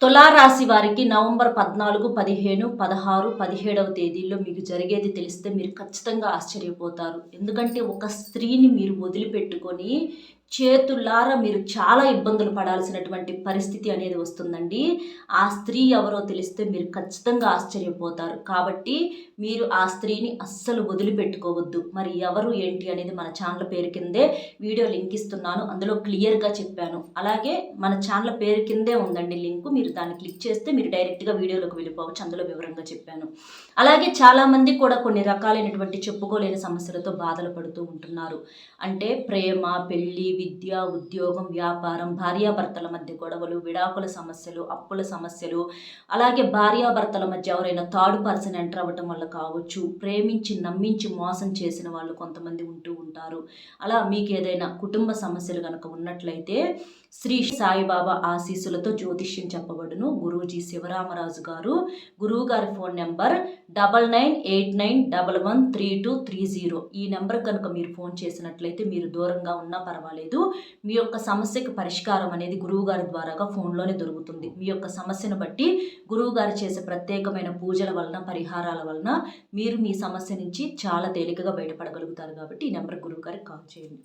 తులారాశి వారికి నవంబర్ 14, 15, 16, 17వ తేదీల్లో మీకు జరిగేది తెలిస్తే మీరు ఖచ్చితంగా ఆశ్చర్యపోతారు. ఎందుకంటే ఒక స్త్రీని మీరు వదిలిపెట్టుకొని చేతులారా మీరు చాలా ఇబ్బందులు పడాల్సినటువంటి పరిస్థితి అనేది వస్తుందండి. ఆ స్త్రీ ఎవరో తెలిస్తే మీరు ఖచ్చితంగా ఆశ్చర్యపోతారు. కాబట్టి మీరు ఆ స్త్రీని అస్సలు వదిలిపెట్టుకోవద్దు. మరి ఎవరు ఏంటి అనేది మన ఛానల్ పేరు కిందే వీడియో లింక్ ఇస్తున్నాను. అందులో క్లియర్గా చెప్పాను. అలాగే మన ఛానల్ పేరు కిందే ఉందండి లింకు. మీరు దాన్ని క్లిక్ చేస్తే మీరు డైరెక్ట్గా వీడియోలోకి వెళ్ళిపోవచ్చు. అందులో వివరంగా చెప్పాను. అలాగే చాలామంది కూడా కొన్ని రకాలైనటువంటి చెప్పుకోలేని సమస్యలతో బాధలు పడుతూ ఉంటున్నారు. అంటే ప్రేమ, పెళ్లి, విద్య, ఉద్యోగం, వ్యాపారం, భార్యాభర్తల మధ్య గొడవలు, విడాకుల సమస్యలు, అప్పుల సమస్యలు, అలాగే భార్యాభర్తల మధ్య ఎవరైనా థర్డ్ పర్సన్ ఎంటర్ అవ్వటం వల్ల కావచ్చు, ప్రేమించి నమ్మించి మోసం చేసిన వాళ్ళు కొంతమంది ఉంటూ ఉంటారు. అలా మీకు ఏదైనా కుటుంబ సమస్యలు కనుక ఉన్నట్లయితే శ్రీ సాయిబాబా ఆశీస్సులతో జ్యోతిష్యం చెప్పబడును. గురూజీ శివరామరాజు గారు. గురువు గారి ఫోన్ నెంబర్ 9989113230. ఈ నెంబర్ కనుక మీరు ఫోన్ చేసినట్లయితే మీరు దూరంగా ఉన్నా పర్వాలేదు, మీ యొక్క సమస్యకు పరిష్కారం అనేది గురువు గారి ద్వారాగా ఫోన్లోనే దొరుకుతుంది. మీ యొక్క సమస్యను బట్టి గురువు గారు చేసే ప్రత్యేకమైన పూజల వలన, పరిహారాల వలన మీరు మీ సమస్య నుంచి చాలా తేలికగా బయటపడగలుగుతారు. కాబట్టి ఈ నెంబర్ గురువు గారికి కాల్ చేయండి.